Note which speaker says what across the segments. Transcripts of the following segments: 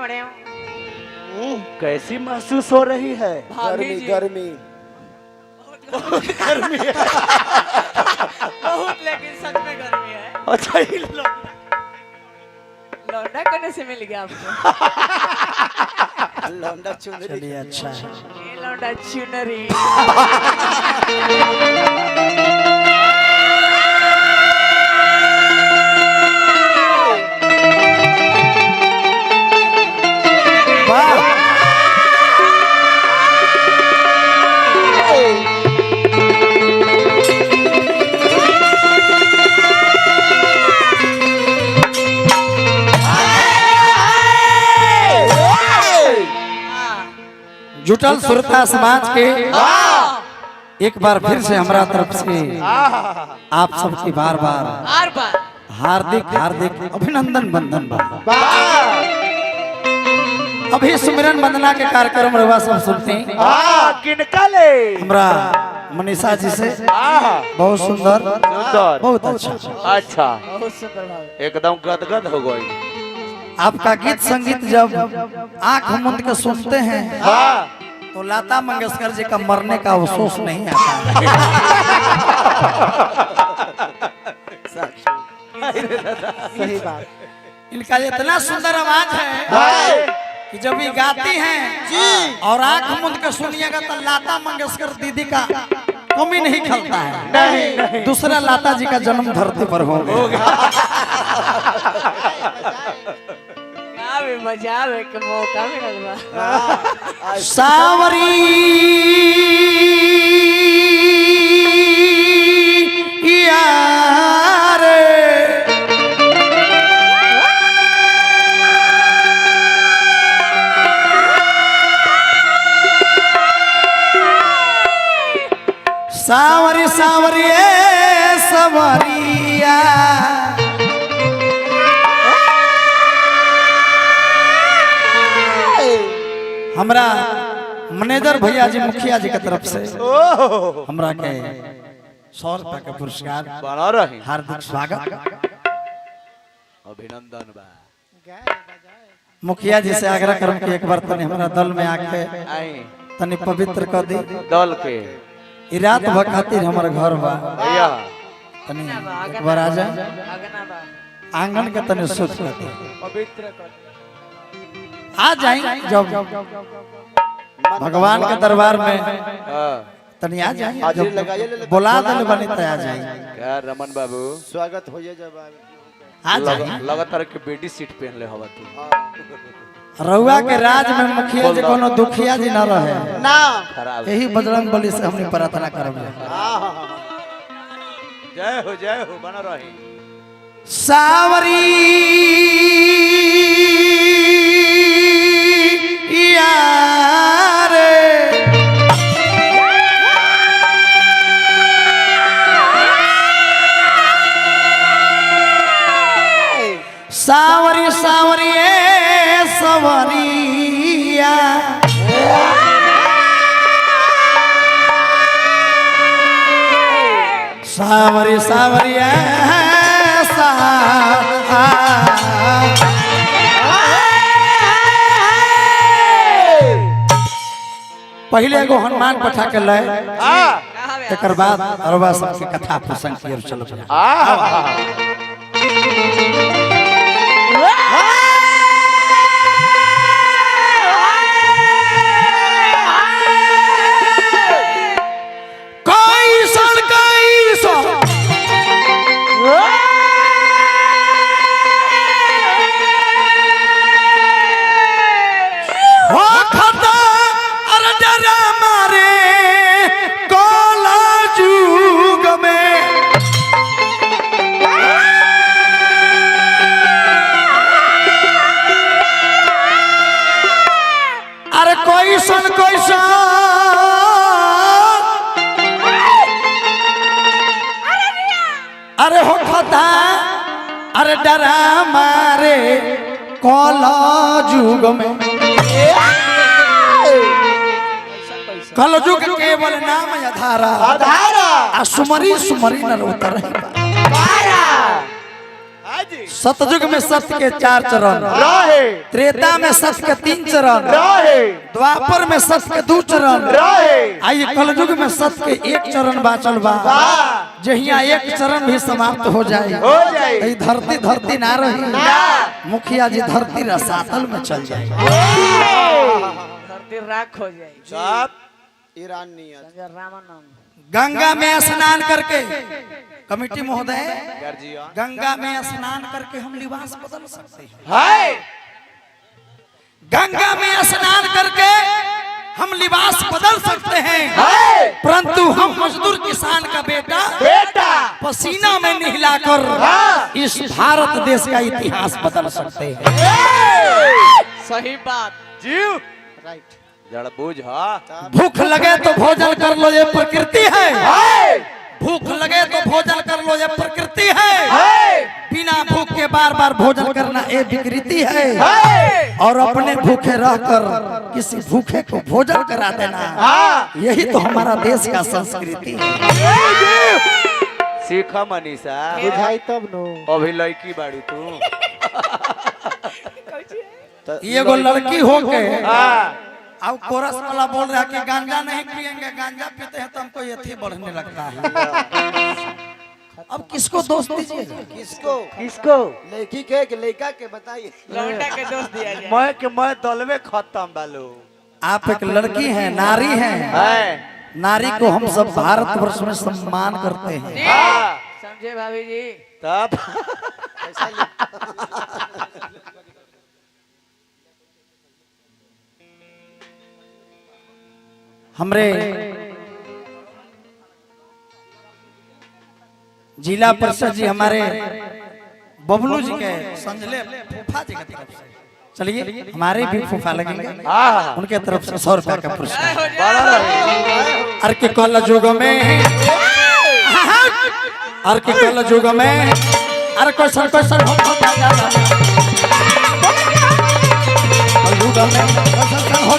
Speaker 1: बड़े
Speaker 2: कैसी महसूस हो रही है?
Speaker 3: गर्मी गर्मी
Speaker 2: गर्मी है।
Speaker 1: बहुत, लेकिन सच में गर्मी है।
Speaker 2: अच्छा ही
Speaker 1: लौंडा करने से मिल गया आपको?
Speaker 3: लौंडा चुनरी।
Speaker 4: चलिए अच्छा है।
Speaker 1: ये लौंडा चुनरी।
Speaker 4: जुटल सुरता समाज के एक बार फिर से हमारा तरफ से आप सबकी बार बार हार्दिक हार्दिक अभिनंदन बंदन बा। अभी सुमिरन वंदना के कार्यक्रम रवा सब सुनते हैं।
Speaker 2: किनका ले?
Speaker 4: हमरा मनीषा जी से बहुत सुंदर बहुत अच्छा
Speaker 2: अच्छा
Speaker 1: बहुत सुंदर भाव।
Speaker 2: एकदम गदगद हो गई।
Speaker 4: आपका गीत संगीत जब आंख मूंद के सुनते हैं तो लता मंगेशकर जी का मरने का अफसोस नहीं आता
Speaker 3: सही बात।
Speaker 4: इनका इतना सुंदर आवाज है कि जब ये गाती हैं और आंख मूंद के सुनिएगा तो लता मंगेशकर दीदी का कमी नहीं खलता है।
Speaker 2: नहीं।
Speaker 4: दूसरा लता जी का जन्म धरती पर हो गया।
Speaker 1: बजावे के मौका मिलल बा।
Speaker 4: सावरी यार सावरी सावरी सवरिया हमरा मैनेजर भैया जी मुखिया जी के तरफ से हमरा के 100 रुपया के पुरस्कार
Speaker 2: बना रही।
Speaker 4: हार्दिक स्वागत
Speaker 2: अभिनंदन बा।
Speaker 4: मुखिया जी से आग्रह करम कि एक बार तनी हमरा दल में आके
Speaker 2: आई
Speaker 4: तनी पवित्र कर दी।
Speaker 2: दल के
Speaker 4: ई रात भर खातिर हमर घर बा
Speaker 2: भैया
Speaker 4: तनी एक बार आ जाए
Speaker 1: अगना बा।
Speaker 4: आंगन के तनी सोच कर दी।
Speaker 1: पवित्र कर।
Speaker 4: आ जाए जब भगवान के दरबार में तनी आ जाए
Speaker 3: हाजिरी लगाइए ले
Speaker 4: बुला दल बनी त आ जाए
Speaker 2: क्या रमन बाबू
Speaker 3: स्वागत होइए जब
Speaker 4: आ जाए
Speaker 2: लगातार के बेटी सीट पहन ले हवा तू।
Speaker 4: रउआ के राज में मुखिया जी कोनो दुखिया जी न रहे
Speaker 3: ना
Speaker 2: खराब।
Speaker 4: यही बजरंग बली से हमने प्रार्थना करब।
Speaker 2: जय हो बना रही।
Speaker 4: सावरी यार सावरी सावरी सवरिया सावरी सावरिया पहले एगो हनुमान पठा के लय एक बाद अरबा सबके कथा प्रसंग की ओर चलो। अरे हो खता अरे डरा मारे कला जुग में कल जुग केवल नाम आधारा
Speaker 3: आधारा
Speaker 4: आ सुमरी सुमरी न उतर
Speaker 2: जी
Speaker 4: सतयुग में सत्य के 4 चरण,
Speaker 2: रहे
Speaker 4: त्रेता में सत्य के 3 चरण,
Speaker 2: रहे
Speaker 4: द्वापर में सत्य के 2 चरण,
Speaker 2: रहे
Speaker 4: आइए कलयुग में सत्य के 1 चरण बाचल बा। जहिया 1 चरण भी समाप्त हो जाए तो ई धरती ना रही, मुखिया जी धरती रसातल में चल जाए,
Speaker 1: धरती राख हो जाएगी।
Speaker 3: सब ईरान नियत
Speaker 1: संजय रामानंद
Speaker 4: गंगा में स्नान करके, कमेटी महोदय,
Speaker 3: गर्जिया
Speaker 4: गंगा में स्नान करके हम लिबास बदल सकते हैं।
Speaker 2: है
Speaker 4: गंगा में स्नान करके हम लिबास बदल सकते हैं,
Speaker 2: है
Speaker 4: परंतु हम मजदूर किसान का बेटा
Speaker 2: बेटा
Speaker 4: पसीना में नहलाकर इस भारत देश का इतिहास बदल सकते हैं।
Speaker 1: सही बात।
Speaker 2: जीव
Speaker 3: राइट
Speaker 2: जड़ बूझ हा
Speaker 4: भूख लगे तो भोजन कर लो, ये प्रकृति है। भूख लगे तो भोजन कर लो, ये प्रकृति है। बिना भूख के बार बार भोजन करना ये विकृति है। और अपने भूखे रहकर किसी भूखे को भोजन करा देना, यही तो हमारा देश का संस्कृति है।
Speaker 2: सीखा मनीषा
Speaker 3: बुझाई तब नो
Speaker 2: अभी लड़की बाड़ी तू
Speaker 4: ये एगो लड़की हो के
Speaker 2: हाँ
Speaker 4: अब कोरस वाला बोल रहा है कि गांजा नहीं पिएंगे, गांजा पीते हैं तो हमको ये बढ़ने लगता है। अब किसको दोस्त दीजिए?
Speaker 3: किसको
Speaker 2: किसको
Speaker 3: लड़की के कि लड़का के बताइए।
Speaker 1: लौंडा के दोस्त दिया जाए।
Speaker 2: मैं दलवे खत्म बालू
Speaker 4: आप एक लड़की हैं, नारी हैं,
Speaker 2: है
Speaker 4: नारी को हम सब भारतवर्ष में सम्मान करते हैं।
Speaker 1: जी,
Speaker 2: हाँ।
Speaker 1: समझे भाभी जी।
Speaker 2: तब
Speaker 4: हमरे जिला परिषद जी हमारे बबलू जी के संजले फूफा जी की तरफ से, चलिए हमारे भी फूफा लगेंगे,
Speaker 2: हाँ
Speaker 4: उनके तरफ से 100 रुपया का पुरस्कार।
Speaker 1: हो जाए।
Speaker 4: अर के कल जुग में, अर के कल जुग में, अरे क्वेश्चन क्वेश्चन हो जुग में क्वेश्चन हो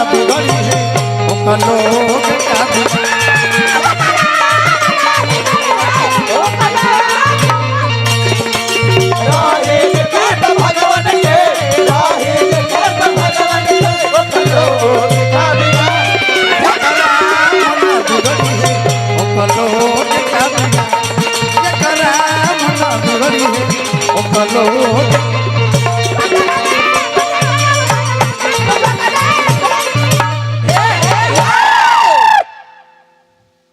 Speaker 4: बिगड़ी है वो लोग का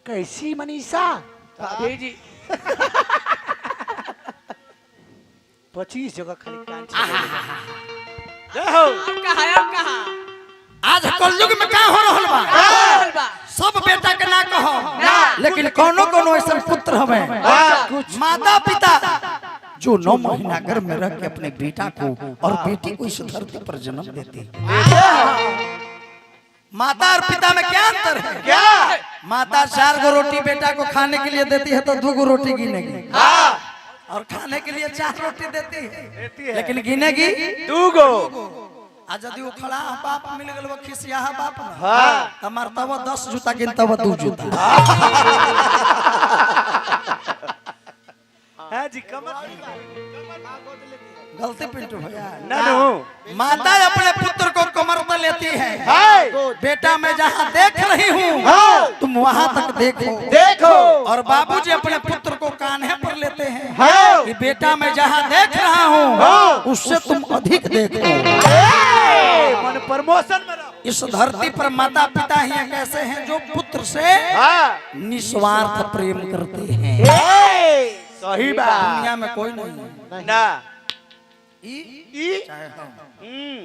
Speaker 2: कैसी मनीषा
Speaker 1: भाभी जी
Speaker 2: 25 जगह खाली कान
Speaker 1: अब कहा
Speaker 4: आज कलयुग में क्या हो रहल बा?
Speaker 1: बा
Speaker 4: सब बेटा के ना कहो,
Speaker 1: ना।
Speaker 4: लेकिन कोनो कोनो ऐसा पुत्र हमें
Speaker 2: कुछ
Speaker 4: माता पिता जो 9 महीना गर्भ में रख के अपने बेटा को और बेटी को इस धरती पर जन्म देते हैं। माता और पिता में क्या अंतर है?
Speaker 2: क्या
Speaker 4: माता 4 गो रोटी बेटा को खाने के लिए देती है तो 2 गो रोटी गिनेगी, और खाने के लिए 4 रोटी देती है, लेकिन गिनेगी
Speaker 2: 2 गो।
Speaker 4: आज यदि वो खड़ा बाप मिल गल वो खिसिया बाप ना,
Speaker 2: हाँ
Speaker 4: हमार तब 10 जूता गिनतब 2 जूता।
Speaker 2: है जी कमर
Speaker 4: गलती पिंटू भैया।
Speaker 2: ननू
Speaker 4: माता अपने पुत्र को कमर पर लेती है,
Speaker 2: है
Speaker 4: बेटा मैं जहाँ देख रही हूँ
Speaker 2: हाँ।
Speaker 4: तुम वहाँ तक देखो।
Speaker 2: देखो
Speaker 4: और बाबूजी अपने पुत्र को कान्हे पर लेते हैं
Speaker 2: हाँ।
Speaker 4: कि बेटा मैं जहाँ देख रहा हूँ
Speaker 2: हाँ।
Speaker 4: उससे तुम अधिक देखो।
Speaker 2: मन प्रमोशन में रहो।
Speaker 4: इस धरती पर माता पिता ही एक ऐसे हैं जो पुत्र से
Speaker 2: हाँ
Speaker 4: निस्वार्थ प्रेम करते हैं।
Speaker 2: सही बात
Speaker 4: दुनिया में कोई नहीं
Speaker 2: ना
Speaker 4: चाहे हम
Speaker 2: हम्म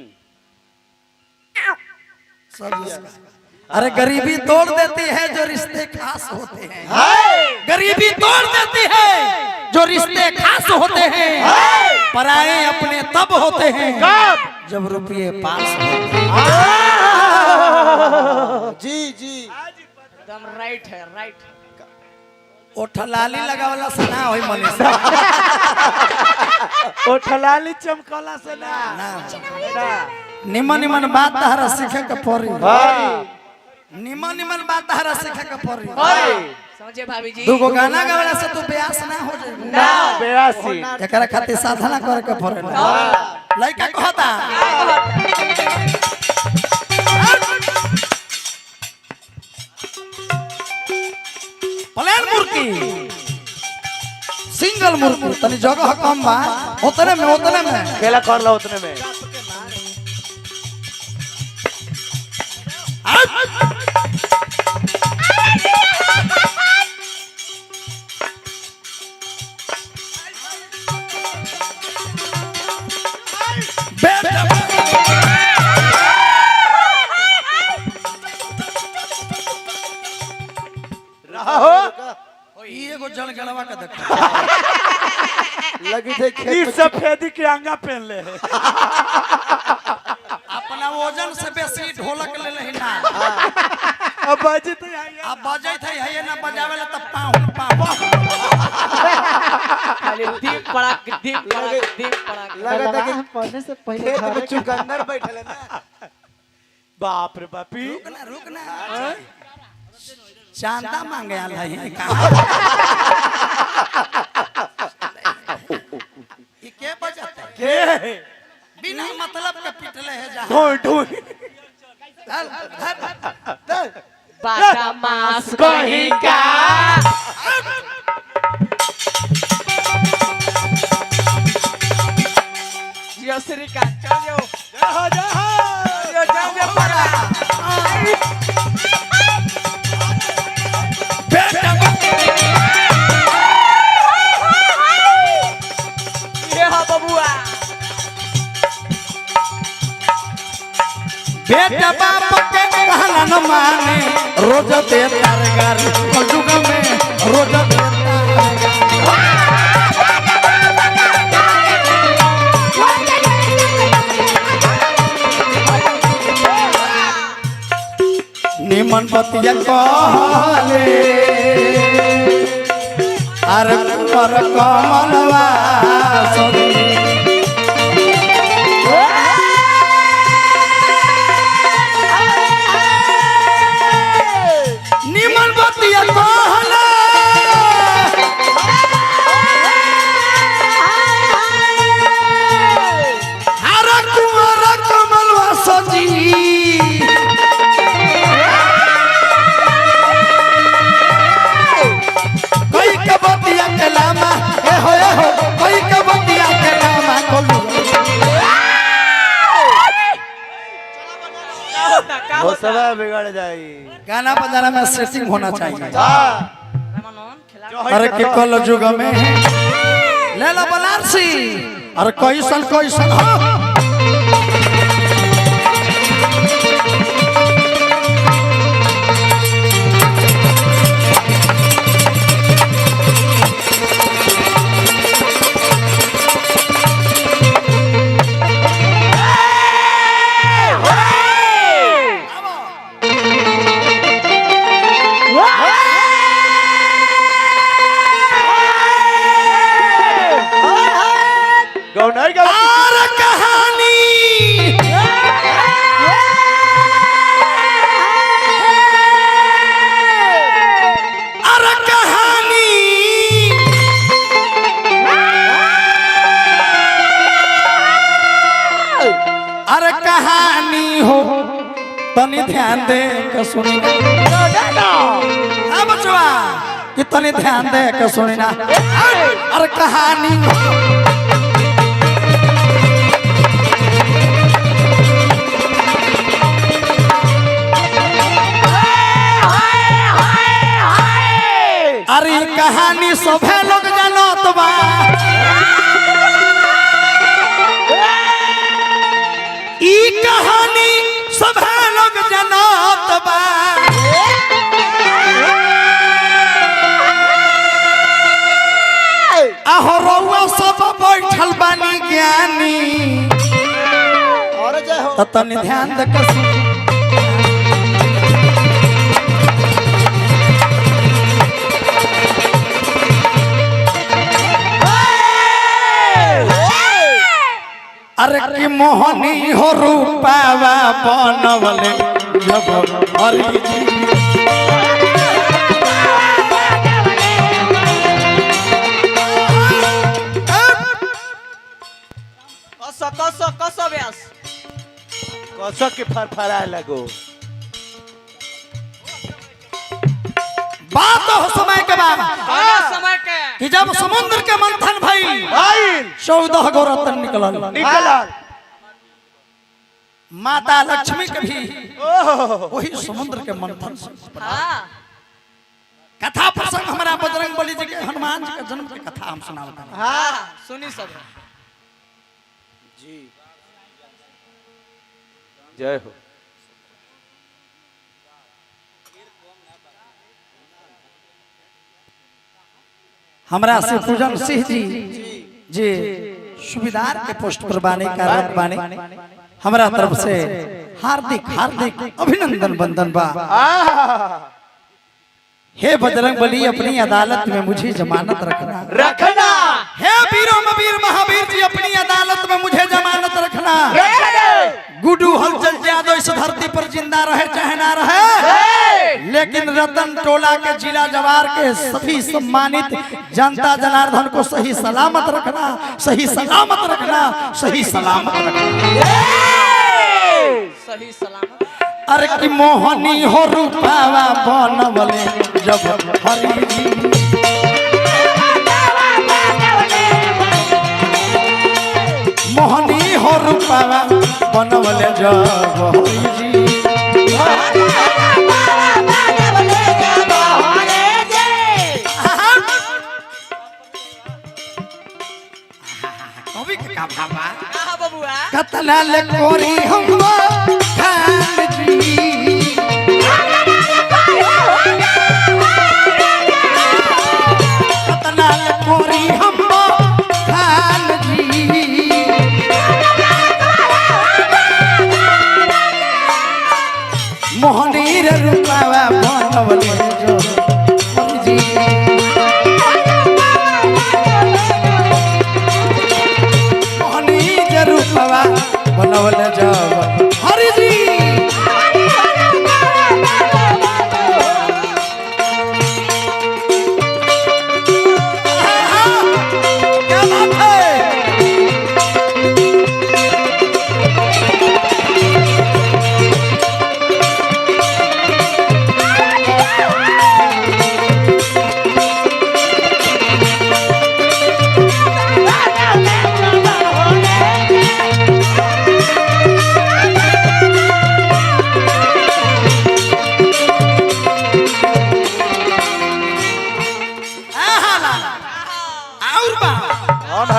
Speaker 4: सब इसका। अरे गरीबी तोड़ देती है जो रिश्ते खास होते हैं, गरीबी तोड़ देती है जो रिश्ते खास होते हैं। पराए अपने तब होते हैं जब रुपये पास होते हैं।
Speaker 3: जी जी
Speaker 1: एकदम राइट है, राइट।
Speaker 4: ओ ठलाली लगावला से ना होई मनीषा,
Speaker 2: ओ ठलाली चमकला से ना
Speaker 4: ना निमन निमन बात तहरा सीखे के पड़ी, निमन निमन बात तहरा सीखे के पड़ी।
Speaker 1: समझे भाभी जी।
Speaker 4: दूगो गाना गावला से तू ब्यास ना हो जाए
Speaker 1: ना
Speaker 2: बेरासी
Speaker 4: एकरा खातिर साधना करे के पड़ेला लइका कहता प्लेन मूर्ति सिंगल मूर्ति तनी जगह कम बा उतने में
Speaker 2: खेला कर लो उतने में।
Speaker 4: एगो जल गलवा के देख
Speaker 3: लगी थे खेत
Speaker 2: ई सफेदी के अंगा पहन ले है।
Speaker 4: अपना वजन से बेसी ढोलक ले लेही ना
Speaker 2: अब बाजी तो आई
Speaker 4: अब बजैत है ना बजावे ला त पाऊ
Speaker 1: खाली दीप पड़ाक दीप पड़ाक।
Speaker 3: लगा था कि
Speaker 5: पढ़ने से पहले
Speaker 3: खेत में
Speaker 5: घर
Speaker 3: चुकंदर बैठल है ना।
Speaker 2: बाप रे बापी
Speaker 4: रुक ना चांदा मांगे आला है ये के बजाता है
Speaker 2: के
Speaker 4: बिना मतलब के पिटले है जा
Speaker 2: ढोई ढोई
Speaker 1: बाटा मास कहीं का। जियो श्रीकांत चल जाओ जाओ पगला। ये हा बबुआ
Speaker 4: बेटा बाप के कहना न माने रोज दे तारगार जुग में रोज दे निमन पतिया कहले अरे पर कमलवा सोनी निमन बतिया कहले हर कुंवर कमलवा सजी कोई कबतिया के लामा ए हो कोई कबतिया के लामा कोलू
Speaker 2: वो सब बिगड़ जाई।
Speaker 4: गाना बजाना में सेटिंग होना चाहिए
Speaker 1: रामानंद खिला
Speaker 4: अरे के कल युग में ले ला बनारसी अरे कैसन हो
Speaker 2: गौनाई का
Speaker 4: और कहानी अरे कहानी अरे कहानी हो तनी ध्यान दे के सुनी ना बचवा कि तनी ध्यान दे के सुनी ना अरे कहानी हो अरे कहानी सभे लोग जानत बा ई कहानी सभे लोग जानत बा आहो रउआ सब बैठल बानी ज्ञानी
Speaker 3: और जय हो
Speaker 4: त तनी ध्यान दे के सुन अरे की मोहनी हो रूपावा बनवले जब हरि जी
Speaker 1: व्यास।
Speaker 2: कसक के फरफराए लगो।
Speaker 4: बात हो समय के बाद
Speaker 1: समय के
Speaker 4: कि जब समुद्र के मंथन भई 14 गो रत्न निकलल। माता लक्ष्मी के भी वही समुद्र के मंथन से
Speaker 1: हाँ
Speaker 4: कथा प्रसंग हमारा बजरंग बली जी के हनुमान जी के जन्म की कथा हम सुनावत हैं।
Speaker 1: हाँ सुनी सब।
Speaker 2: जी जय हो।
Speaker 4: हमरा से पूजन सिंह जी जी सुबेदार के पोस्ट पर बाने कार्यरत बाने हमरा तरफ से हार्दिक हार्दिक अभिनंदन वंदन बा। हे बजरंग बली अपनी अदालत में मुझे जमानत रखना। हे वीरों में वीर महावीर जी अपनी अदालत में मुझे जमानत रखना। गुड्डू हलचल यादव इस धरती पर जिंदा रहे चाहे ना रहे, लेकिन रतन टोला के जिला जवार के सभी सम्मानित जनता जनार्दन को सही सलामत रखना, सही सलामत रखना, सही सलामत रखना।
Speaker 1: सही सलामत।
Speaker 4: अरे की मोहनी हो रूपावा बनवले जब हरि जी, मोहनी हो रूपावा बनवले जब हरि जी। कवि के का भावा
Speaker 1: कहाँ बबुआ?
Speaker 4: कतना ले कोरी हम खान जी, कतना ले कोरी हम खान जी, मोहनी रे रूपावा बनवले जो जी, मोहनी रे रूपावा बनवले जब हरि जी। क्या बात है?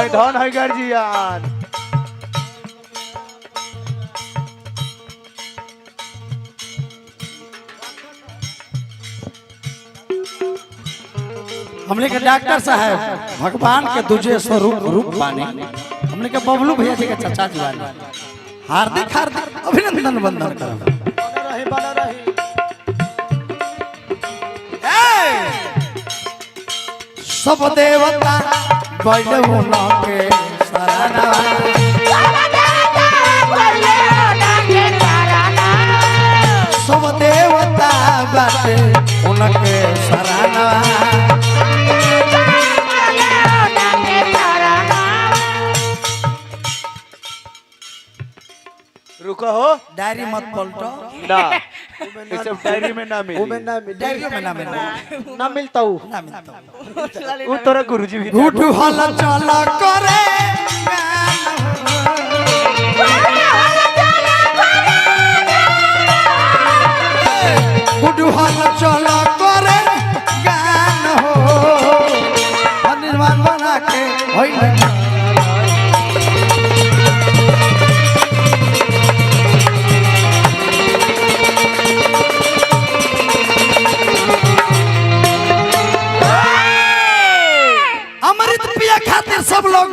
Speaker 2: धन है गर्जियान।
Speaker 4: हमने के डॉक्टर साहब भगवान के दूजे स्वरूप रूप बानी, हमने के बबलू भैया जी के चाचा जी बानी। हार्दिक हार्दिक अभिनंदन वंदन करब।
Speaker 3: बना रही।
Speaker 4: सब देवता बैठो न के शरणा, सब देवता बाटे उनके शरणा।
Speaker 2: रुको हो,
Speaker 4: डायरी मत पलटो
Speaker 2: ना ये सब डायरी में ना मिली।
Speaker 4: डायरी में ना मिलता
Speaker 2: ना मिलता हूँ।
Speaker 4: ना मिलता
Speaker 2: वो तोरा गुरुजी भी
Speaker 4: गुड्डू हल चल करे गुड्डू हल चल करे गान हो निर्माण बना के होइल। अमृत पिया खातिर सब लोग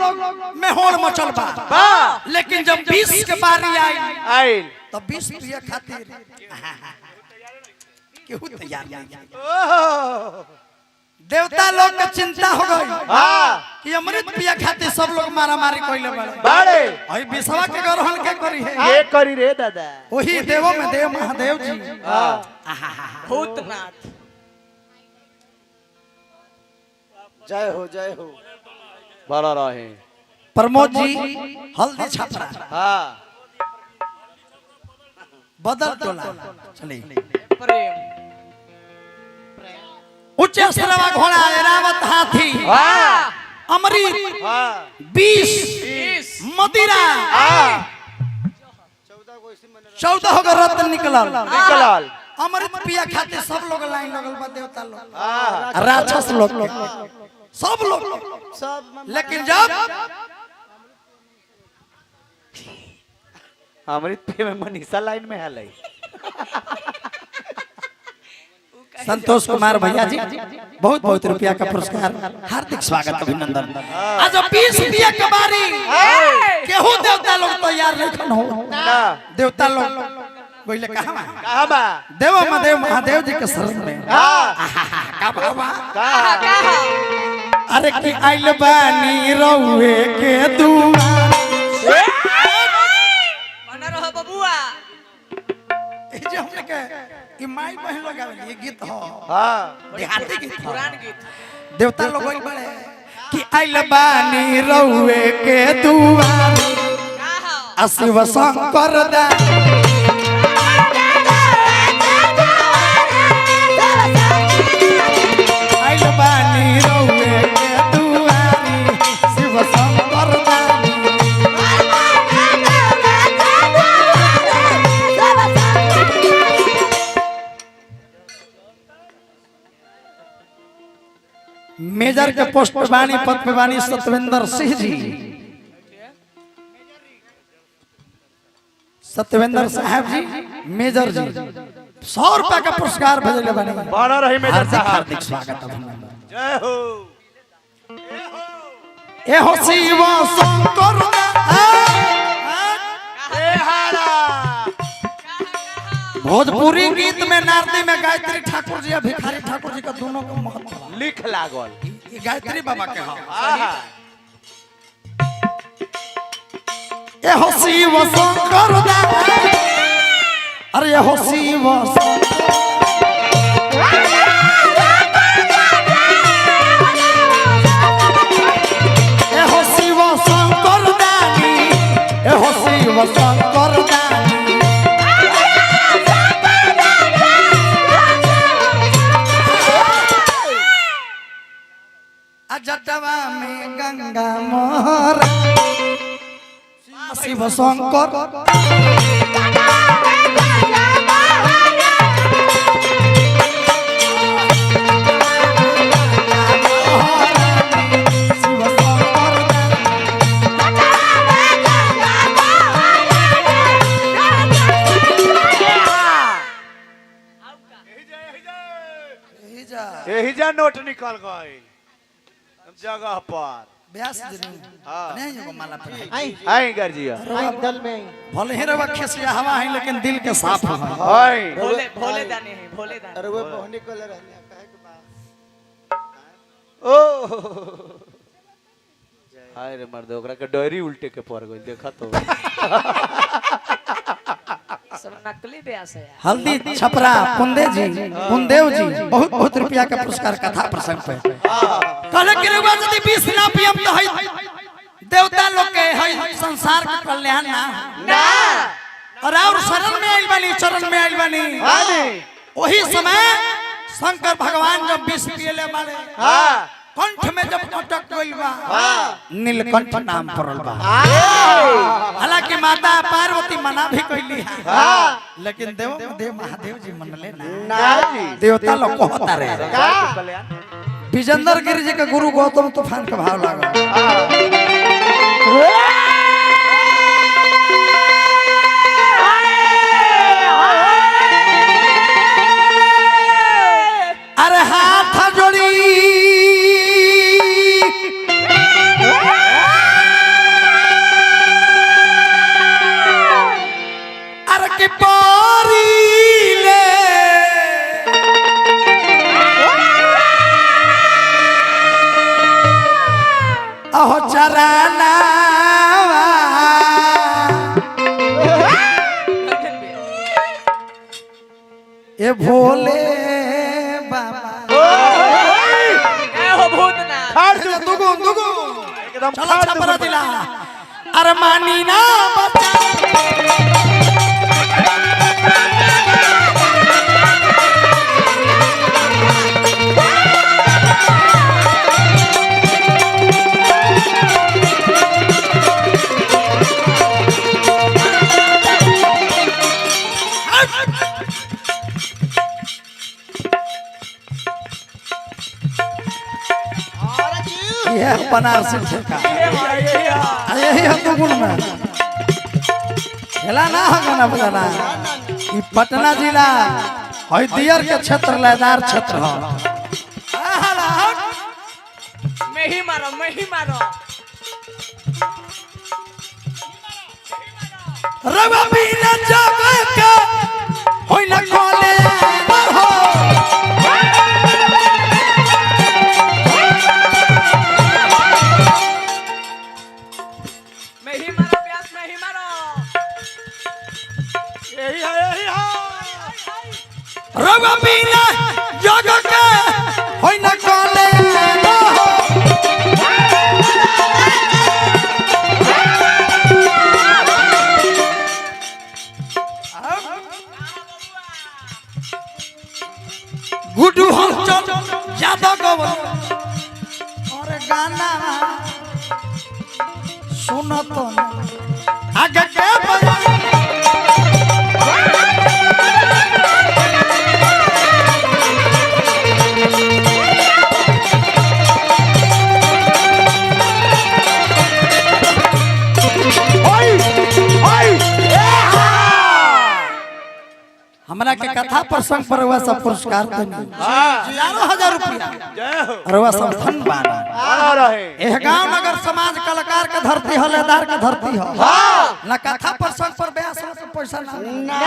Speaker 4: में होड़ मचल बा, लेकिन जब 20 के बारी आई तो 20 पिया खातिर केहू तैयार नहीं। देवता लोग के चिंता हो गई कि अमृत पिया खातिर सब लोग मारा मारी कइले बाड़े। अई विषवा के ग्रहण के करी है
Speaker 2: ये करी रे दादा।
Speaker 4: वही देवों में देव महादेव जी
Speaker 1: भूतनाथ।
Speaker 3: जय हो जय हो।
Speaker 2: बड़ा रहे
Speaker 4: प्रमोद जी हल्दी छपरा
Speaker 2: हाँ
Speaker 4: बदल टोला चलिए
Speaker 1: प्रेम
Speaker 4: उच्च श्रवा घोड़ा ऐरावत हाथी अमृत 20 मदिरा 14 होगा रत्न निकलल अमृत पिया खाते सब लोग लाइन लगल बा देवता लोग राक्षस लोग सब लोग
Speaker 3: सब
Speaker 4: लेकिन जब
Speaker 2: अमृत पे में मनीषा लाइन में है
Speaker 4: संतोष कुमार भैया जी बहुत बहुत रुपया का पुरस्कार हार्दिक स्वागत अभिनंदन। आज 20 रुपया के बारी केहू देवता लोग तैयार नहीं हो देवता लोग बोले कहां
Speaker 2: बा
Speaker 4: देव महादेव जी के शरण में का बाबा अरे कि आइल बानी रउए के दुआर
Speaker 1: मना रहो बबुआ
Speaker 4: ए जे हमने के ई माई बहन लगावे ये गीत हो देहाती गीत हो
Speaker 1: पुरान गीत
Speaker 4: देवता लोग बोल बड़े कि आइल बानी रउए के दुआर अशिव शंकर दा आइल बानी रउए के दुआरी शिव शंकर दा मेजर के पोस्ट पे बानी पद पे बानी सत्यवेंद्र सिंह जी सत्यवेंद्र साहब जी मेजर जी 100 रुपया का पुरस्कार भेजले बानी
Speaker 2: बड़ा रही मेजर साहब
Speaker 4: हार्दिक स्वागत अभिनंदन।
Speaker 2: जय हो
Speaker 4: ए हो शिव शंकर भोजपुरी गीत में नारदी में गायत्री ठाकुर जी और भिखारी ठाकुर जी का दोनों का महत्व
Speaker 2: लिख लागल
Speaker 4: ये गायत्री बाबा के हो ए हो शिव शंकर अरे हो शिव ए हो शिव शंकर दानी ए हो शिव शंकर दानी जटवा में गंगा मोहर शिव शंकर शिव शंकर
Speaker 2: यही जा नोट निकल गए जगह पर
Speaker 4: ब्यास जी नहीं एगो माला पे
Speaker 2: आई गर्जिया
Speaker 3: दल में
Speaker 4: भले ही रवा खिसिया हवा है लेकिन दिल के साफ है
Speaker 2: आई
Speaker 1: भोले भोले दाने हैं भोले दाने
Speaker 3: अरे वो पहने को ले रहने काहे के बात
Speaker 2: ओ हाय रे मर्द ओकरा के डोरी उल्टे के पड़ गइल देखा तो
Speaker 1: सब नकली ब्यास है यार।
Speaker 4: हल्दी छपरा कुंदे जी कुंदेव जी बहुत बहुत रुपया का पुरस्कार कथा प्रसंग पे कहले कि रउआ यदि 20 ना पियम तो है देवता लोग के है संसार के कल्याण ना और शरण में आइल बानी चरण में आइल बानी वही समय शंकर भगवान जब विष पियले बारे कंठ में जब अटक गइल बा नीलकंठ नाम पड़ल बा हालांकि माता पार्वती मना भी कइली है लेकिन देव महादेव जी मनले ना देवता लोग कहता रहे विजेंद्र गिरी जी के गुरु गौतम तूफान का भाव लागल अरे हाथ जोड़ी अरे के पारी ले अहो चराना ए भोले बाबा
Speaker 1: ए हो भूतनाथ
Speaker 4: दुगु
Speaker 2: एकदम
Speaker 4: चला छपरा दिला अरे मानी ना बचा बनारसी ठेका यही है तो गुण में खेला ना होगा ना बजाना ये पटना जिला है दियर के क्षेत्र लयदार क्षेत्र है
Speaker 1: मैं ही मारो
Speaker 4: रवा बिना जगह के होई ना कोले हो
Speaker 1: मैं ही मारो प्यास मैं ही मारो
Speaker 3: यही है
Speaker 4: रवा बिना जगह के होई ना कोले हो गुडू हम चल ज्यादा गवल और गाना सुनो तो आगे के बजा हमरा के कथा प्रसंग पर हुआ सब पुरस्कार देनी हजारों हजार रुपया और वह सब धन्यवाद एह गांव नगर समाज कलाकार का धरती है लेदार का धरती है ना कथा प्रसंग पर ब्यास से पैसा ना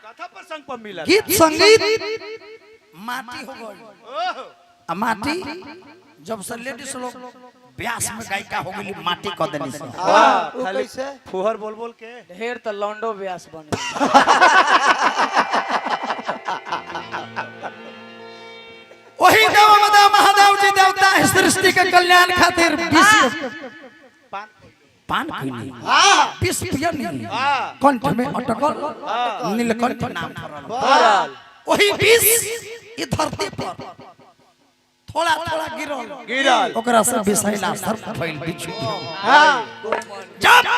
Speaker 2: कथा प्रसंग पर मिला
Speaker 4: गीत संगीत माटी हो गई माटी जब से लेडीज लोग ब्यास में गायिका हो गई माटी क देनी से
Speaker 3: कैसे
Speaker 2: फुहर बोल बोल के
Speaker 1: ढेर तो लौंडो व्यास बने
Speaker 4: वही देव मदा महादेव जी देवता इस सृष्टि के कल्याण खातिर पान पीनी विष पियनी कंठ में अटकल नीलकंठ नाम पड़ल वही विष ये धरती पर थोड़ा थोड़ा गिरल ओकरा से विषैला सर्प फैल बिच्छू जब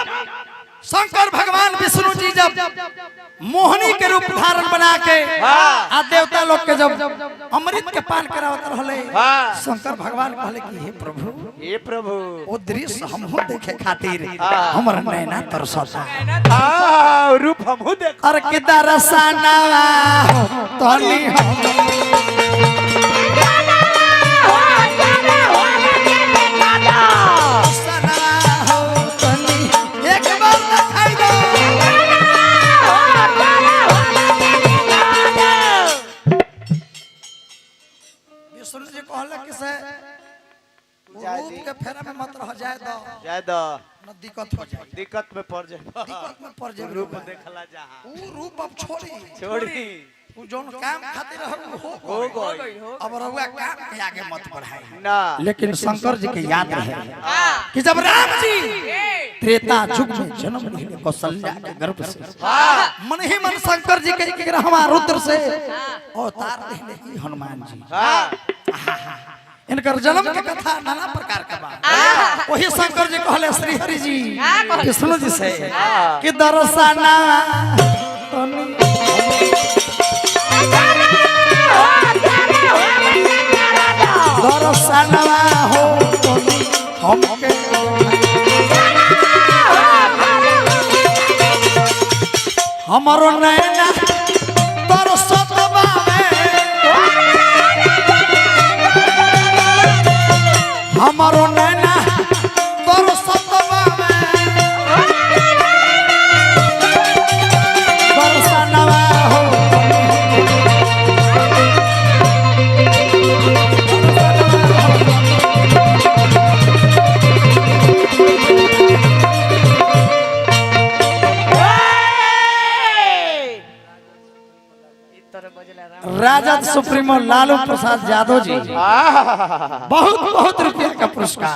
Speaker 4: शंकर भगवान विष्णु जी जब मोहनी के रूप धारण बना के आ देवता लोग के जब अमृत के पान करावत रहले शंकर भगवान कहले कि हे प्रभु ओ दृश्य हमहु देखे खातिर हमर नैना तरसता
Speaker 2: रूप हमहु देख
Speaker 4: अरे के दरसना तनी के फेरा में मत रह जाए दो न दिक्कत हो जाए
Speaker 2: दिक्कत में पड़ जाए
Speaker 4: दिक्कत में पड़ जाए
Speaker 2: रूप देखला जा
Speaker 4: वो रूप अब
Speaker 2: छोड़ी
Speaker 4: वो जोन काम खातिर हो गई अब रहुआ काम के आगे मत बढ़ाई
Speaker 2: ना
Speaker 4: लेकिन शंकर जी के याद रहे कि जब राम जी त्रेता युग में जन्म लिए कौशल्या के गर्भ से मन ही मन शंकर जी के ग्रहवा रुद्र से अवतार लेले हनुमान जी इनकर जन्म के कथा नाना प्रकार का बा वही शंकर जी कहले श्री हरि जी विष्णु जी से कि दरसना दरसना हो हमके हमारो नैना दरसतबा हमारो नैना तोर सतबा में दर्शनवा हो राजद सुप्रीमो लालू प्रसाद यादव जी बहुत बहुत रुपया का पुरस्कार।